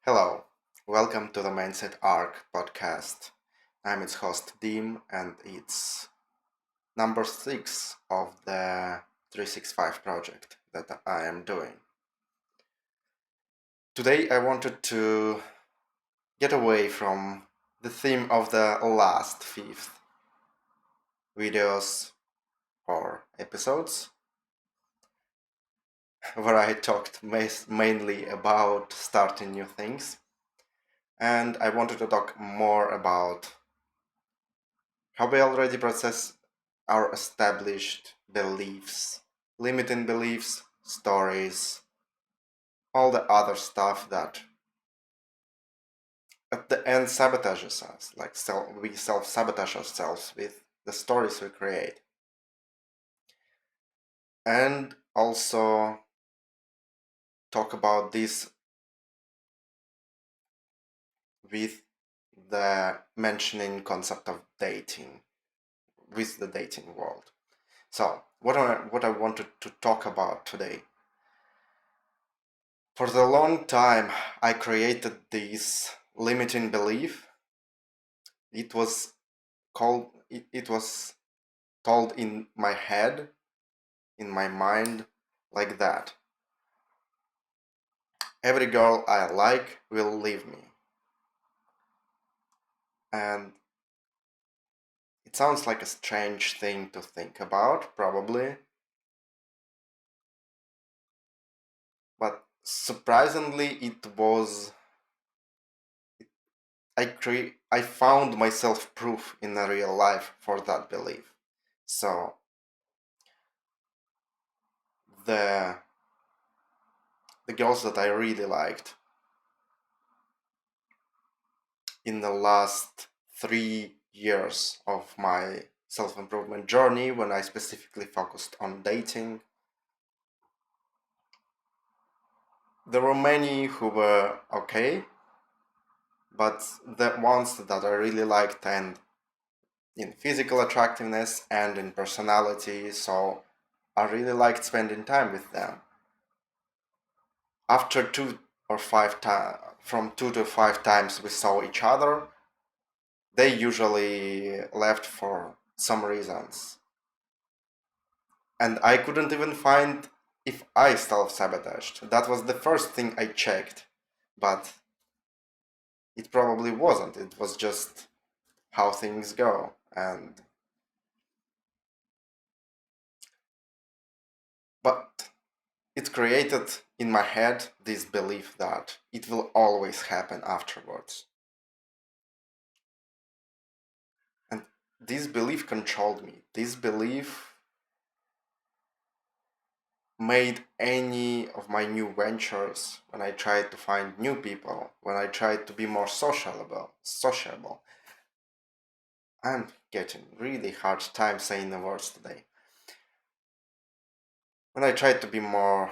Hello, welcome to the Mindset Arc podcast. I'm its host Dim, and it's number 6 of the 365 project that I am doing. Today I wanted to get away from the theme of the last fifth videos or episodes, where I talked mainly about starting new things, and I wanted to talk more about how we already process our established beliefs, limiting beliefs, stories, all the other stuff that at the end sabotages us. We self-sabotage ourselves with the stories we create. And also talk about this with the mentioning concept of dating, with the dating world. So what I wanted to talk about today. For the long time, I created this limiting belief. It was it was told in my head, in my mind, like that. Every girl I like will leave me. And it sounds like a strange thing to think about, probably. But surprisingly, I found myself proof in a real life for that belief. So the the girls that I really liked in the last 3 years of my self-improvement journey, when I specifically focused on dating, there were many who were okay, but the ones that I really liked, and in physical attractiveness and in personality, so I really liked spending time with them. After from 2 to 5 times we saw each other, they usually left for some reasons. And I couldn't even find if I self-sabotaged. That was the first thing I checked, but it probably wasn't. It was just how things go. But it created in my head this belief that it will always happen afterwards. And this belief controlled me. This belief made any of my new ventures, when I tried to find new people, when I tried to be more sociable. I'm getting really hard time saying the words today. When I tried to be more,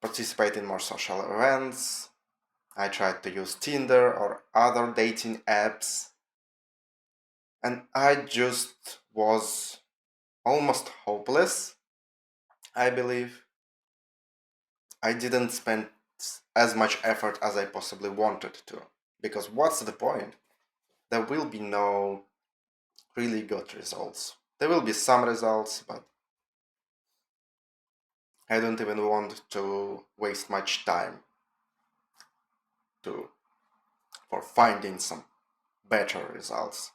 participate in more social events, I tried to use Tinder or other dating apps, and I just was almost hopeless, I believe. I didn't spend as much effort as I possibly wanted to, because what's the point? There will be no really good results. There will be some results, but I don't even want to waste much time to for finding some better results.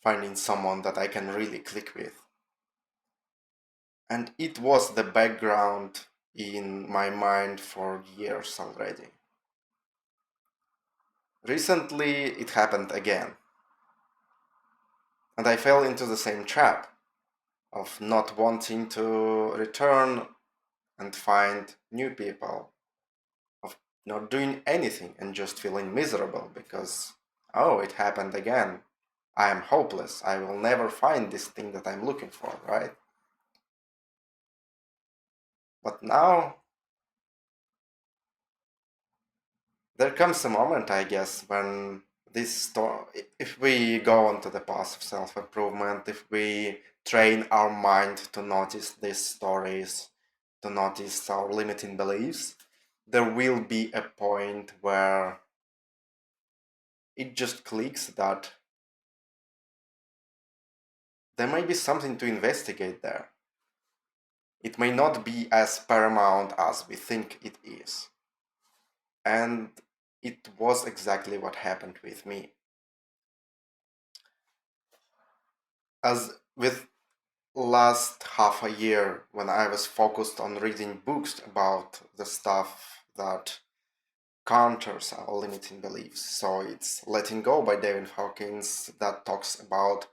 Finding someone that I can really click with. And it was the background in my mind for years already. Recently, it happened again. And I fell into the same trap of not wanting to return and find new people, of not doing anything and just feeling miserable because, oh, it happened again. I am hopeless. I will never find this thing that I'm looking for, right? But now there comes a moment, I guess, when if we go onto the path of self-improvement, if we train our mind to notice these stories, to notice our limiting beliefs, there will be a point where it just clicks that there might be something to investigate there. It may not be as paramount as we think it is. And it was exactly what happened with me. As with last half a year, when I was focused on reading books about the stuff that counters our limiting beliefs. So it's Letting Go by David Hawkins that talks about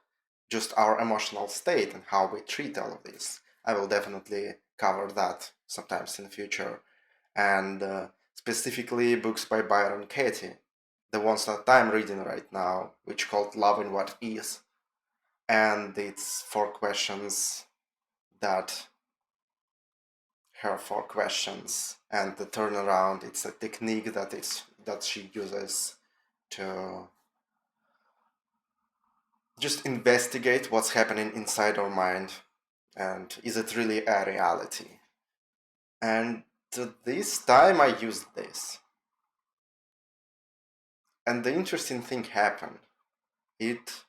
just our emotional state and how we treat all of this. I will definitely cover that sometimes in the future. And specifically books by Byron Katie, the ones that I'm reading right now, which called Loving What Is. And it's four questions that her four questions, and the turnaround, it's a technique that she uses to just investigate what's happening inside our mind, and is it really a reality. And this time I used this, and the interesting thing happened. It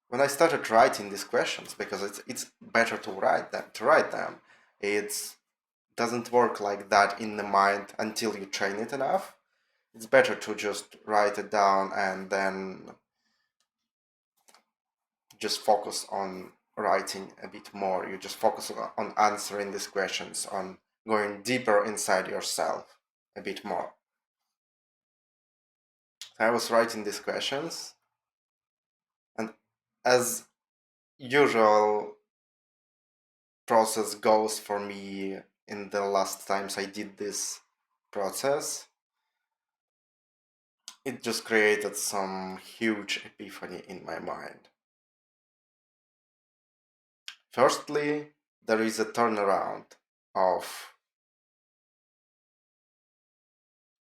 When I started writing these questions, because it's better to write them. It doesn't work like that in the mind until you train it enough. It's better to just write it down and then just focus on writing a bit more. You just focus on answering these questions, on going deeper inside yourself a bit more. I was writing these questions, and as usual process goes for me in the last times I did this process, it just created some huge epiphany in my mind. Firstly, there is a turnaround of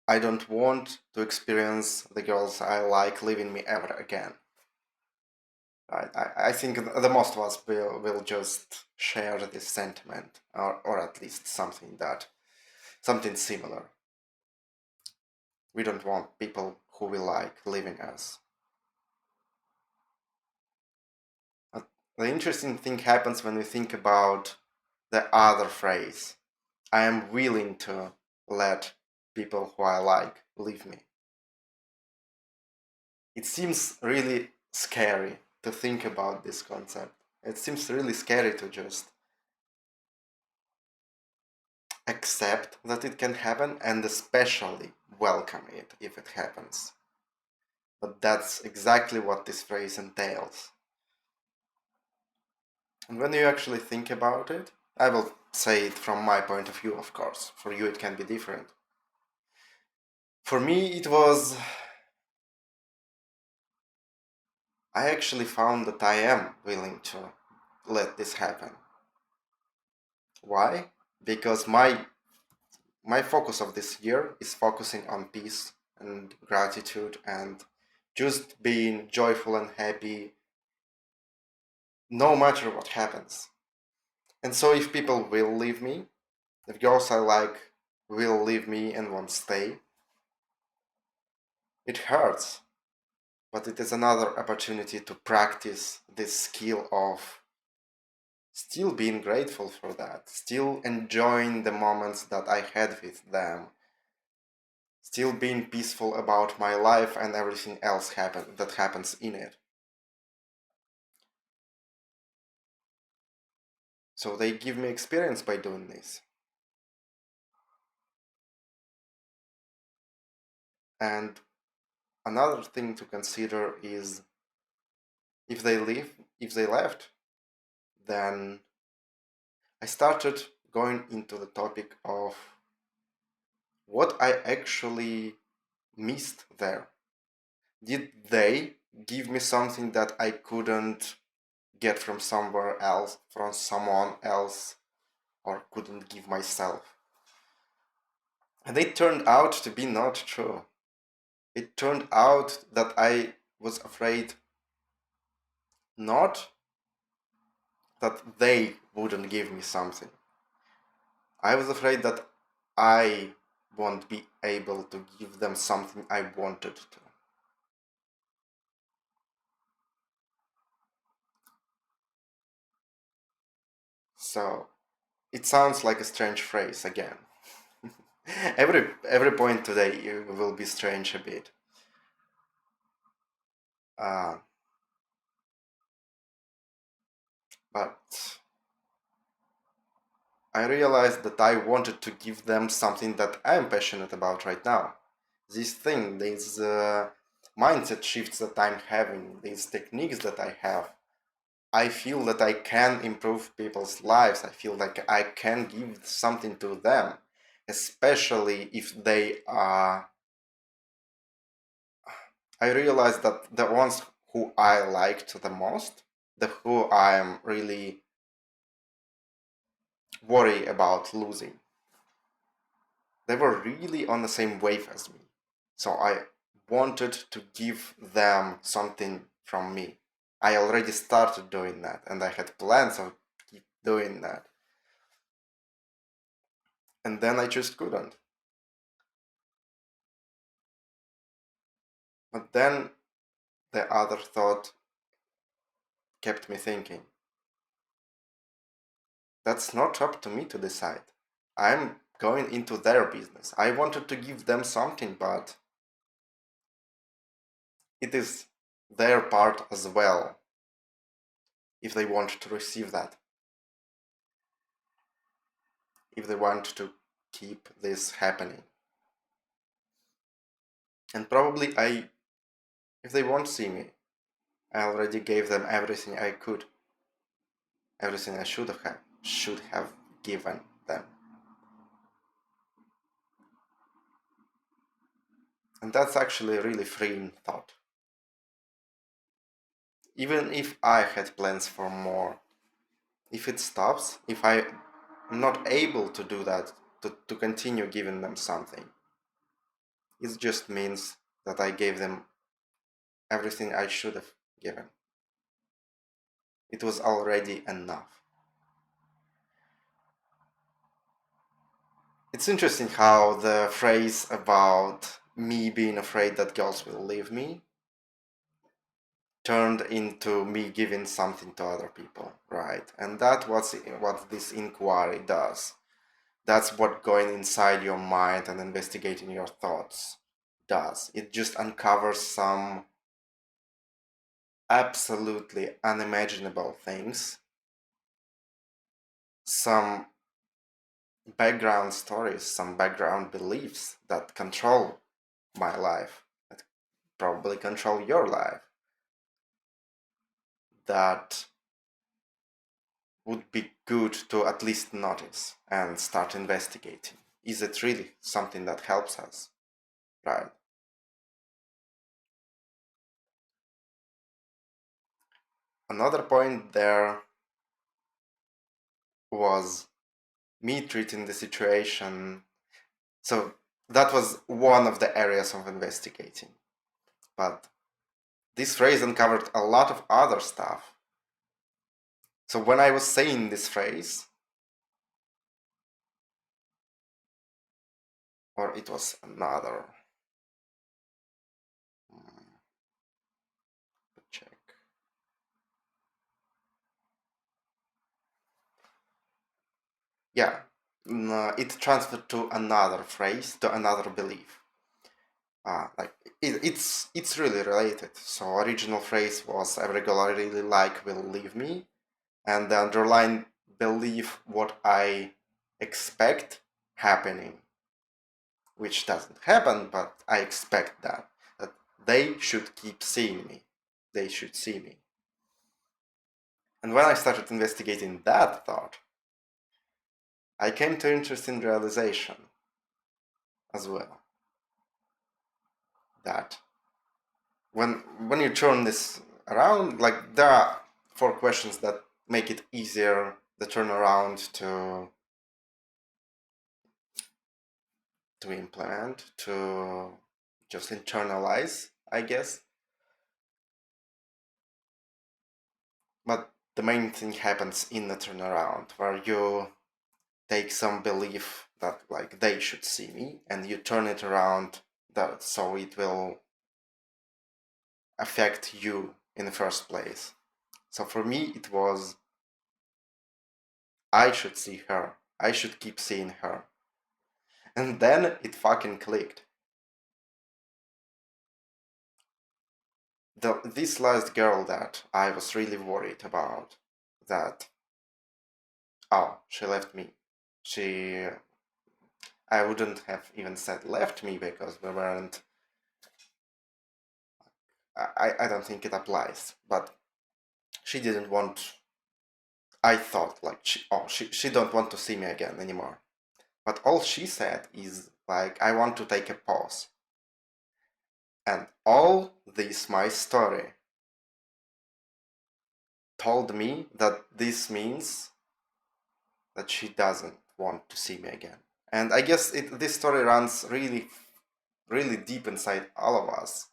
I don't want to experience the girls I like leaving me ever again. I think the most of us will just share this sentiment, or at least something similar. We don't want people who we like leaving us. But the interesting thing happens when we think about the other phrase. I am willing to let people who I like leave me. It seems really scary to think about this concept. It seems really scary to just accept that it can happen and especially welcome it if it happens. But that's exactly what this phrase entails. And when you actually think about it, I will say it from my point of view, of course. For you, it can be different. For me, it was. I actually found that I am willing to let this happen. Why? Because my focus of this year is focusing on peace and gratitude and just being joyful and happy no matter what happens. And so if people will leave me, if girls I like will leave me and won't stay, it hurts. But it is another opportunity to practice this skill of still being grateful for that, still enjoying the moments that I had with them, still being peaceful about my life and everything else that happens in it. So they give me experience by doing this. And another thing to consider is if they left, then I started going into the topic of what I actually missed there. Did they give me something that I couldn't get from somewhere else, from someone else, or couldn't give myself? And it turned out to be not true. It turned out that I was afraid not that they wouldn't give me something. I was afraid that I won't be able to give them something I wanted to. So it sounds like a strange phrase again. Every point today will be strange a bit. Uh, but I realized that I wanted to give them something that I am passionate about right now. This thing, these mindset shifts that I'm having, these techniques that I have, I feel that I can improve people's lives. I feel like I can give something to them, especially if they are. I realize that the ones who I liked the most, the who I am really worried about losing, they were really on the same wave as me. So I wanted to give them something from me. I already started doing that and I had plans of keep doing that. And then I just couldn't. But then the other thought kept me thinking, that's not up to me to decide. I'm going into their business. I wanted to give them something, but it is their part as well if they want to receive that, if they want to keep this happening. And probably if they won't see me, I already gave them everything I could, everything I should have given them. And that's actually a really freeing thought. Even if I had plans for more, if it stops, if I'm not able to do that, to continue giving them something, it just means that I gave them everything I should have given. It was already enough. It's interesting how the phrase about me being afraid that girls will leave me turned into me giving something to other people, right? And that was what this inquiry does. That's what going inside your mind and investigating your thoughts does. It just uncovers some absolutely unimaginable things, some background stories, some background beliefs that control my life, that probably control your life, that would be good to at least notice and start investigating. Is it really something that helps us? Right. Another point there was me treating the situation. So that was one of the areas of investigating. But this phrase uncovered a lot of other stuff. So when I was saying this phrase, or it was another, hmm, check. Yeah, it transferred to another phrase, to another belief. Like it's really related. So original phrase was every girl I really like will leave me, and the underlying belief what I expect happening, which doesn't happen, but I expect that they should keep seeing me, they should see me. And when I started investigating that thought, I came to interesting realization as well, that when you turn this around, like there are four questions that make it easier the turnaround to implement, to just internalize, I guess. But the main thing happens in the turnaround, where you take some belief that like they should see me, and you turn it around that so it will affect you in the first place. So for me, it was I should see her. I should keep seeing her. And then it fucking clicked. This last girl that I was really worried about, that, oh, she left me. She, I wouldn't have even said left me because we weren't, I don't think it applies. But she didn't want, I thought like, she don't want to see me again anymore. But all she said is like, I want to take a pause. And all this, my story, told me that this means that she doesn't want to see me again. And I guess this story runs really, really deep inside all of us.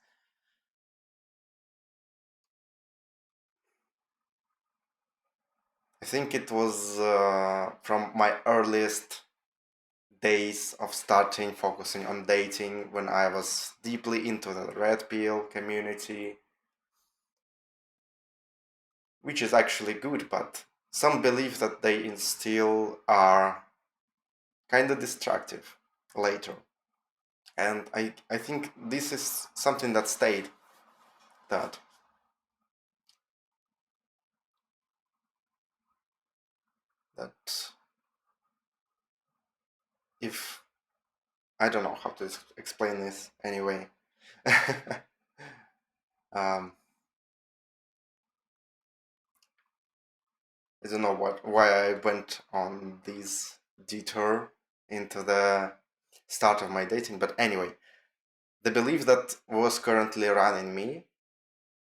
I think it was from my earliest days of starting focusing on dating when I was deeply into the red pill community, which is actually good, but some beliefs that they instill are kind of destructive later. And I think this is something that stayed, that that if I don't know how to explain this anyway. um, I don't know why I went on this detour into the start of my dating, but anyway, the belief that was currently running me,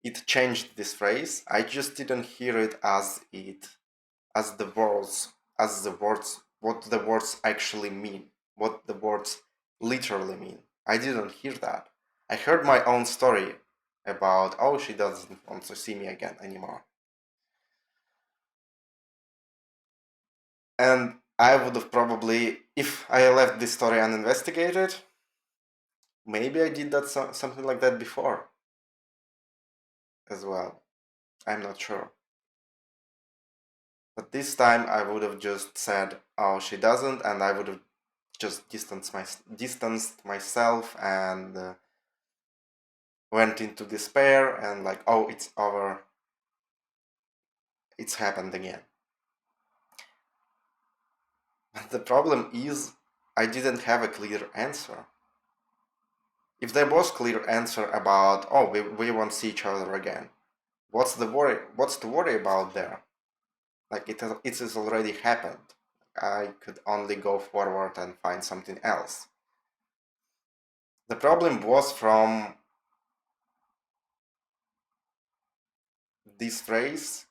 it changed this phrase. I just didn't hear it as the words what the words actually mean, what the words literally mean. I didn't hear that. I heard my own story about, oh, she doesn't want to see me again anymore. And I would have probably, if I left this story uninvestigated, maybe I did that something like that before as well. I'm not sure. But this time I would have just said, oh, she doesn't, and I would have just distanced myself and went into despair and like, oh, it's over, it's happened again. But the problem is, I didn't have a clear answer. If there was clear answer about, oh, we won't see each other again, what's the worry? What's to worry about there? Like it has already happened. I could only go forward and find something else. The problem was from this phrase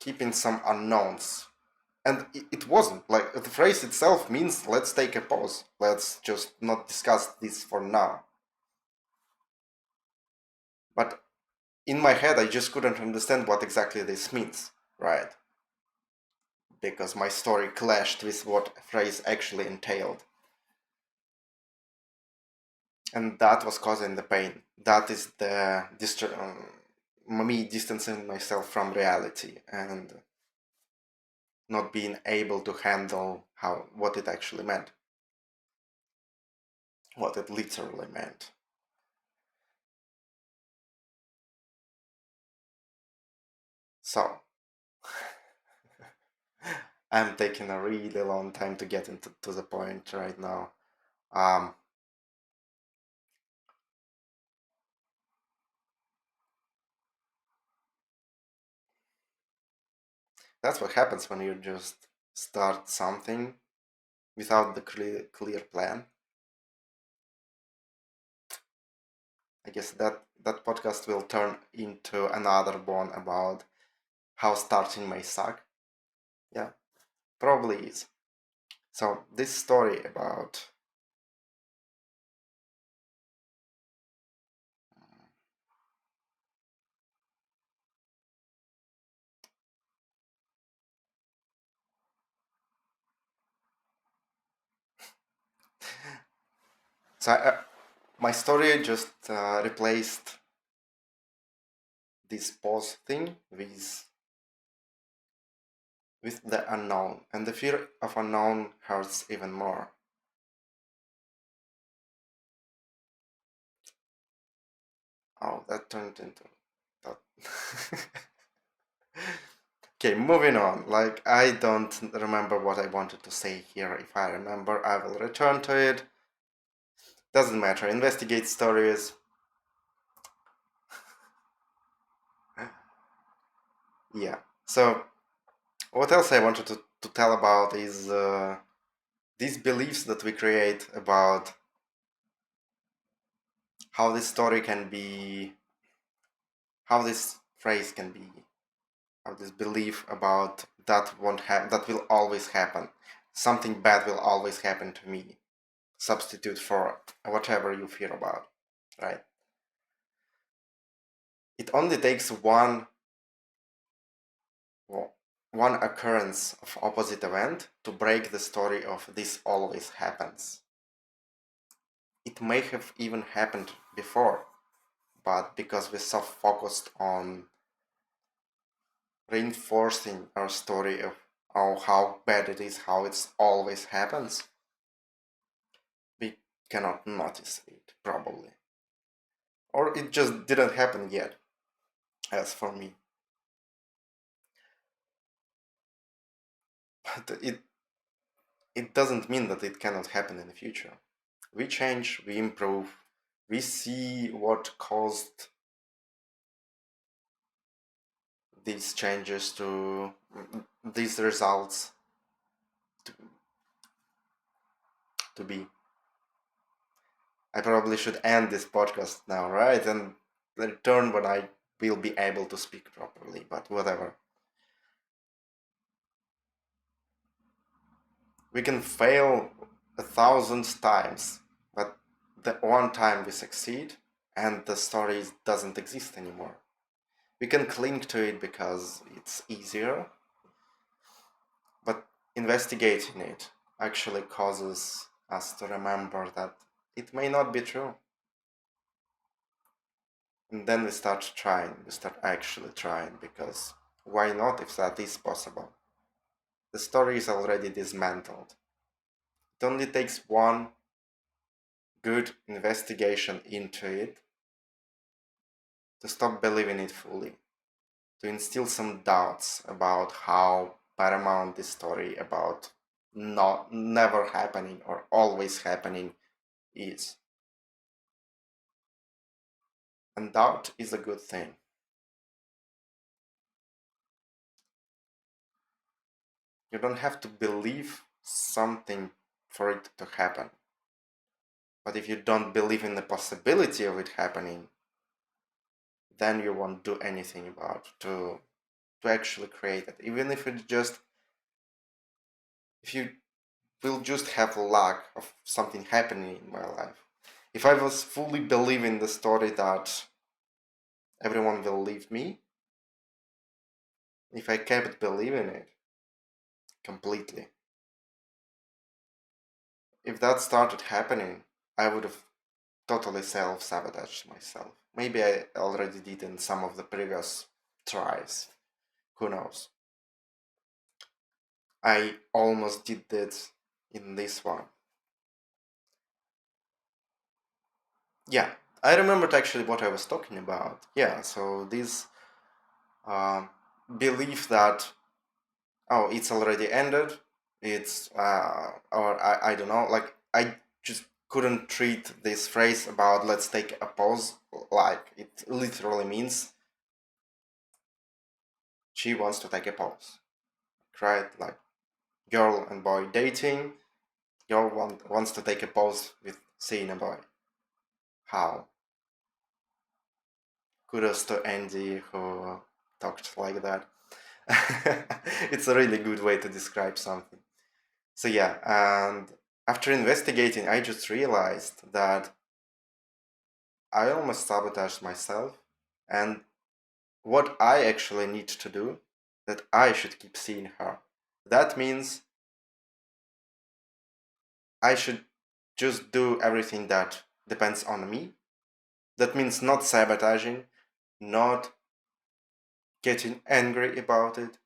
keeping some unknowns. And it wasn't. Like, the phrase itself means let's take a pause. Let's just not discuss this for now. But in my head, I just couldn't understand what exactly this means, right? Because my story clashed with what phrase actually entailed. And that was causing the pain. That is the me distancing myself from reality and not being able to handle what it actually meant, what it literally meant. So I'm taking a really long time to get into to the point right now. Um, that's what happens when you just start something without the clear plan. I guess that podcast will turn into another one about how starting may suck. Yeah, probably is. So this story about So my story just replaced this pause thing with the unknown, and the fear of unknown hurts even more. Oh, that turned into that. Okay, moving on. Like, I don't remember what I wanted to say here. If I remember, I will return to it. Doesn't matter. Investigate stories. Yeah. So, what else I wanted to tell about is these beliefs that we create about how this story can be, how this phrase can be, how this belief about that won't happen, that will always happen. Something bad will always happen to me. Substitute for whatever you fear about, right? It only takes well, one occurrence of opposite event to break the story of this always happens. It may have even happened before, but because we're so focused on reinforcing our story of how bad it is, how it always happens, we cannot notice it, probably. Or it just didn't happen yet, as for me. But it doesn't mean that it cannot happen in the future. We change, we improve, we see what caused these changes to these results to, to be. I probably should end this podcast now, right? And return when I will be able to speak properly, but whatever. We can fail 1,000 times, but the one time we succeed and the story doesn't exist anymore. We can cling to it because it's easier, but investigating it actually causes us to remember that it may not be true. And then we start trying, we start actually trying, because why not if that is possible? The story is already dismantled. It only takes one good investigation into it to stop believing it fully, to instill some doubts about how paramount this story about not never happening or always happening is. And doubt is a good thing. You don't have to believe something for it to happen. But if you don't believe in the possibility of it happening, then you won't do anything about to actually create it. Even if it just if you will just have luck of something happening in my life. If I was fully believing the story that everyone will leave me, if I kept believing it completely, if that started happening, I would have totally self-sabotaged myself. Maybe I already did in some of the previous tries. Who knows? I almost did that in this one. Yeah, I remembered actually what I was talking about. Yeah, so this uh, belief that, oh, it's already ended, it's, or I don't know, like, I just couldn't treat this phrase about let's take a pause like it literally means she wants to take a pause, right? Like, girl and boy dating, girl wants to take a pause with seeing a boy. How? Kudos to Andy who talked like that. It's a really good way to describe something. So yeah, and after investigating, I just realized that I almost sabotaged myself, and what I actually need to do, that I should keep seeing her. That means I should just do everything that depends on me. That means not sabotaging, not getting angry about it,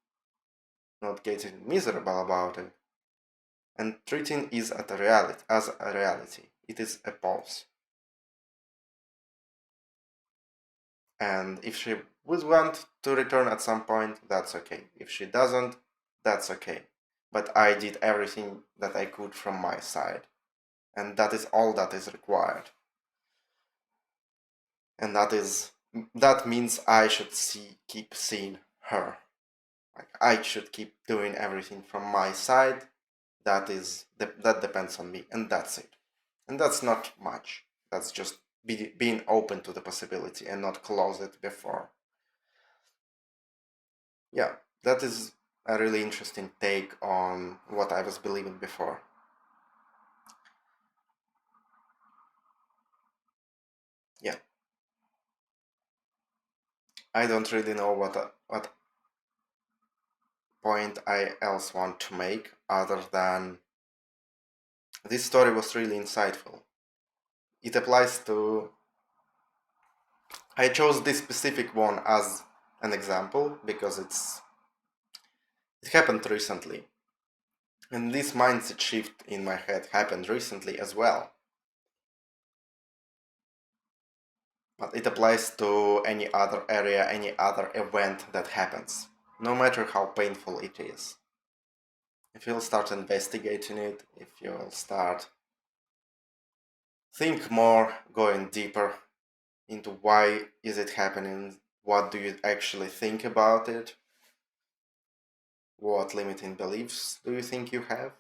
not getting miserable about it, and treating is at a reality as a reality. It is a pause. And if she would want to return at some point, that's okay. If she doesn't, that's okay. But I did everything that I could from my side. And that is all that is required. And that means I should keep seeing her. Like I should keep doing everything from my side. That depends on me, and that's it. And that's not much. That's just being open to the possibility and not close it before. Yeah, that is a really interesting take on what I was believing before. Yeah, I don't really know what point I else want to make other than this story was really insightful. It applies to. I chose this specific one as an example because it happened recently. And this mindset shift in my head happened recently as well. But it applies to any other area, any other event that happens, no matter how painful it is. If you'll start investigating it, if you'll start think more, going deeper into why is it happening, what do you actually think about it, what limiting beliefs do you think you have,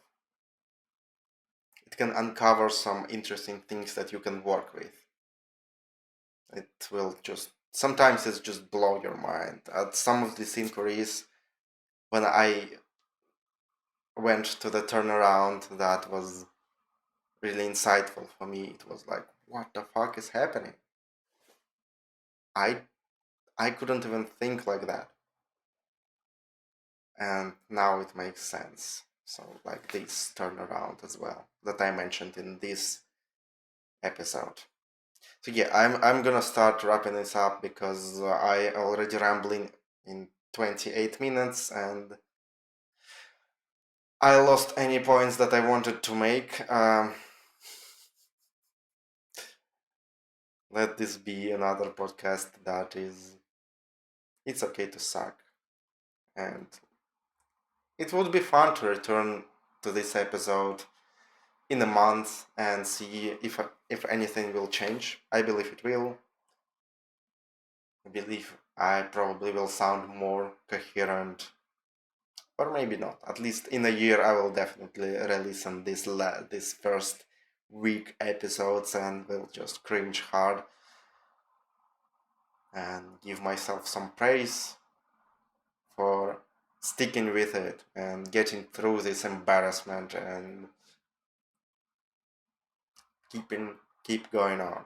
it can uncover some interesting things that you can work with. It will just sometimes it's just blow your mind. At some of these inquiries, when I went to the turnaround, that was really insightful for me. It was like, what the fuck is happening? I I couldn't even think like that, and now it makes sense. So like this turnaround as well that I mentioned in this episode. So yeah, I'm gonna start wrapping this up because I already rambling in 28 minutes and I lost any points that I wanted to make. Let this be another podcast that is it's okay to suck, and it would be fun to return to this episode in a month and see if anything will change. I believe it will. I believe I probably will sound more coherent, or maybe not. At least in a year, I will definitely release on this first week episodes and will just cringe hard and give myself some praise for sticking with it and getting through this embarrassment and keep going on.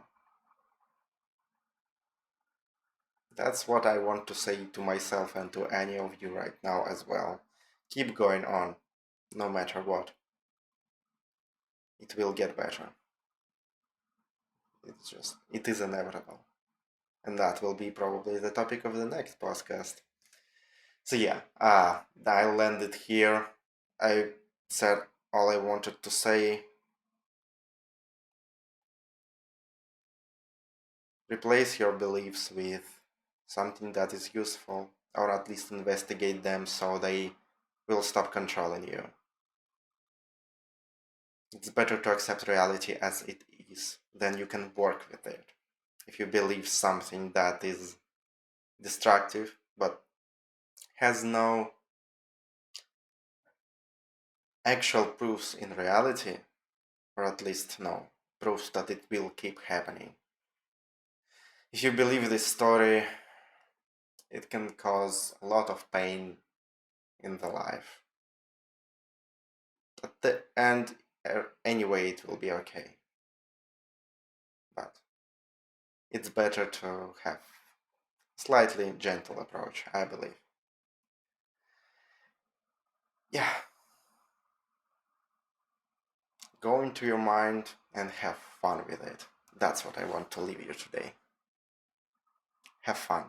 That's what I want to say to myself and to any of you right now as well. Keep going on, no matter what. It will get better. It is inevitable. And that will be probably the topic of the next podcast. So yeah, I'll end it here. I said all I wanted to say. Replace your beliefs with something that is useful, or at least investigate them so they will stop controlling you. It's better to accept reality as it is, then you can work with it. If you believe something that is destructive but has no actual proofs in reality, or at least no proofs that it will keep happening. If you believe this story, it can cause a lot of pain in the life. At the end, anyway, it will be okay. But it's better to have slightly gentle approach, I believe. Yeah, go into your mind and have fun with it. That's what I want to leave you today. Have fun.